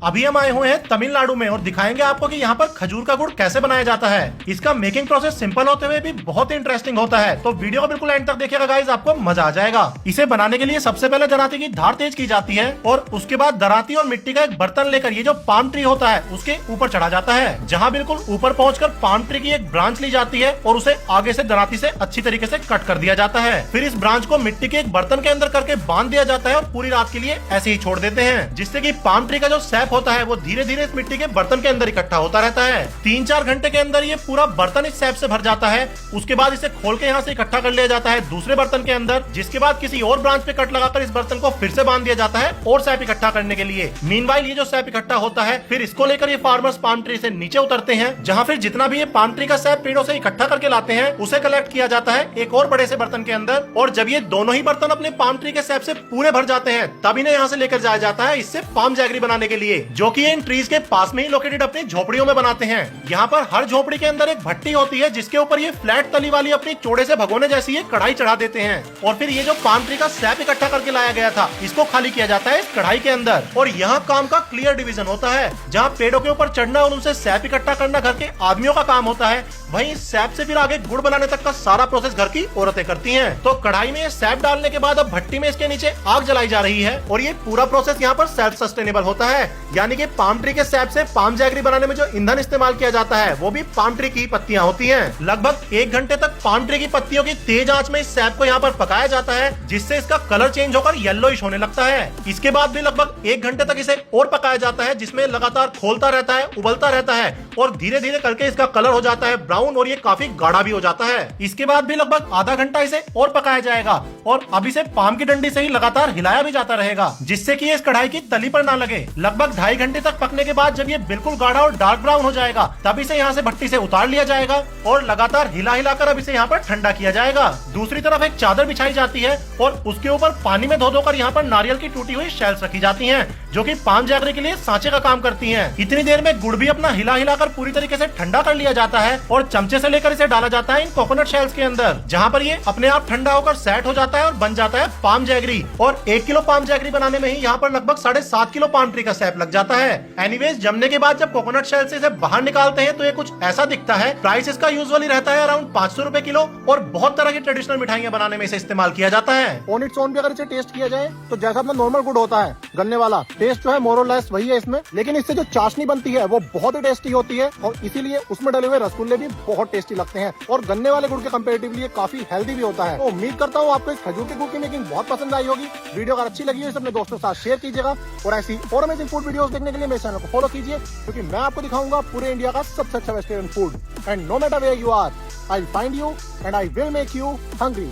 अभी हम आए हुए हैं तमिलनाडु में और दिखाएंगे आपको कि यहाँ पर खजूर का गुड़ कैसे बनाया जाता है। इसका मेकिंग प्रोसेस सिंपल होते हुए भी बहुत ही इंटरेस्टिंग होता है, तो वीडियो को बिल्कुल एंड तक देखिएगा गाइस, आपको मजा आ जाएगा। इसे बनाने के लिए सबसे पहले दराती की धार तेज की जाती है और उसके बाद दराती और मिट्टी का एक बर्तन लेकर ये जो पाम ट्री होता है उसके ऊपर चढ़ा जाता है, जहाँ बिल्कुल ऊपर पहुंचकर पाम ट्री की एक ब्रांच ली जाती है और उसे आगे से दराती से अच्छी तरीके से कट कर दिया जाता है। फिर इस ब्रांच को मिट्टी के एक बर्तन के अंदर करके बांध दिया जाता है और पूरी रात के लिए ऐसे ही छोड़ देते हैं, जिससे कि पाम ट्री का जो सैप होता है वो धीरे धीरे इस मिट्टी के बर्तन के अंदर इकट्ठा होता रहता है। 3-4 घंटे के अंदर ये पूरा बर्तन इस सैप से भर जाता है। उसके बाद इसे खोल के यहाँ से इकट्ठा कर लिया जाता है दूसरे बर्तन के अंदर, जिसके बाद किसी और ब्रांच पे कट लगाकर इस बर्तन को फिर से बांध दिया जाता है और सैप इकट्ठा करने के लिए। मीनवाइल ये जो सैप इकट्ठा होता है फिर इसको लेकर ये फार्मर्स पाम ट्री से नीचे उतरते हैं, जहाँ फिर जितना भी ये पाम ट्री का सैप पेड़ों से इकट्ठा करके लाते हैं उसे कलेक्ट किया जाता है एक और बड़े से बर्तन के अंदर। और जब ये दोनों ही बर्तन अपने पाम ट्री के सैप से पूरे भर जाते हैं तब इन्हें यहाँ से लेकर जाया जाता है इससे पाम जैगरी बनाने के लिए, जो कि इन ट्रीज के पास में ही लोकेटेड अपनी झोपड़ियों में बनाते हैं। यहाँ पर हर झोपड़ी के अंदर एक भट्टी होती है जिसके ऊपर ये फ्लैट तली वाली अपनी चौड़े से भगोने जैसी ये कढ़ाई चढ़ा देते हैं और फिर ये जो पाम ट्री का सैप इकट्ठा करके लाया गया था इसको खाली किया जाता है इस कढ़ाई के अंदर। और यहाँ काम का क्लियर डिवीजन होता है, जहाँ पेड़ों के ऊपर चढ़ना और उनसे सैप इकट्ठा करना घर के आदमियों का काम होता है, वहीं सैप से फिर आगे गुड़ बनाने तक का सारा प्रोसेस घर की औरतें करती हैं। तो कढ़ाई में ये सैप डालने के बाद अब भट्टी में इसके नीचे आग जलाई जा रही है और ये पूरा प्रोसेस यहाँ पर सेल्फ सस्टेनेबल होता है, यानी कि पाम ट्री के सैप से पाम जैगरी बनाने में जो ईंधन इस्तेमाल किया जाता है वो भी पाम ट्री की पत्तियां होती हैं। लगभग 1 घंटे तक पाम ट्री की पत्तियों की तेज आंच में इस सैप को यहाँ पर पकाया जाता है, जिससे इसका कलर चेंज होकर येलोइश होने लगता है। इसके बाद भी लगभग 1 घंटे तक इसे और पकाया जाता है, जिसमें लगातार खोलता रहता है, उबलता रहता है और धीरे धीरे करके इसका कलर हो जाता है ब्राउन और ये काफी गाढ़ा भी हो जाता है। इसके बाद भी लगभग आधा घंटा इसे और पकाया जाएगा और अब इसे पाम की डंडी से ही लगातार हिलाया भी जाता रहेगा, जिससे कि इस कढ़ाई की तली पर ना लगे। लगभग 2.5 घंटे तक पकने के बाद जब ये बिल्कुल गाढ़ा और डार्क ब्राउन हो जाएगा तब इसे यहाँ से भट्टी से उतार लिया जाएगा और लगातार हिला हिलाकर अब इसे यहाँ पर ठंडा किया जाएगा। दूसरी तरफ एक चादर बिछाई जाती है और उसके ऊपर पानी में धो धोकर यहाँ पर नारियल की टूटी हुई शेल्स रखी जाती हैं, जो कि पाम जैगरी के लिए सांचे का काम करती हैं। इतनी देर में गुड़ भी अपना हिला हिलाकर पूरी तरीके से ठंडा कर लिया जाता है और चमचे से लेकर इसे डाला जाता है इन कोकोनट शेल्स के अंदर, जहाँ पर ये अपने आप ठंडा होकर सेट हो जाता है और बन जाता है पाम जैगरी। और 1 किलो पाम जैगरी बनाने में ही यहाँ पर लगभग 7.5 किलो पाम ट्री का सैप लग जाता है। एनीवेज, जमने के बाद जब कोकोनट शेल से इसे बाहर निकालते हैं तो ये कुछ ऐसा दिखता है। प्राइस इसका यूजुअली रहता है अराउंड 500 रुपए किलो और बहुत तरह की ट्रेडिशनल मिठाइयाँ बनाने में इसे इस्तेमाल किया जाता है। ऑन इट्स ओन भी अगर इसे टेस्ट किया जाए तो जैसा अपना नॉर्मल गुड़ होता है गन्ने वाला, टेस्ट जो है मोर और लेस वही है इसमें, लेकिन इससे जो चाशनी बनती है वो बहुत ही टेस्टी होती है और इसीलिए उसमें डले हुए रसगुल्ले भी बहुत टेस्टी लगते हैं और गन्ने वाले गुड़ के कंपेरेटिवली काफी हेल्दी भी होता है। तो उम्मीद करता हूँ आपको इस खजूर के गुड़ की मेकिंग बहुत पसंद आई होगी। वीडियो अगर अच्छी लगी हो इसे अपने दोस्तों के साथ शेयर कीजिएगा और ऐसी और अमेजिंग फूड वीडियोस देखने के लिए मेरे चैनल को फॉलो कीजिए, क्योंकि मैं आपको दिखाऊंगा पूरे इंडिया का सबसे अच्छा vegetarian food. And no matter where you are, I find you and I will make you hungry.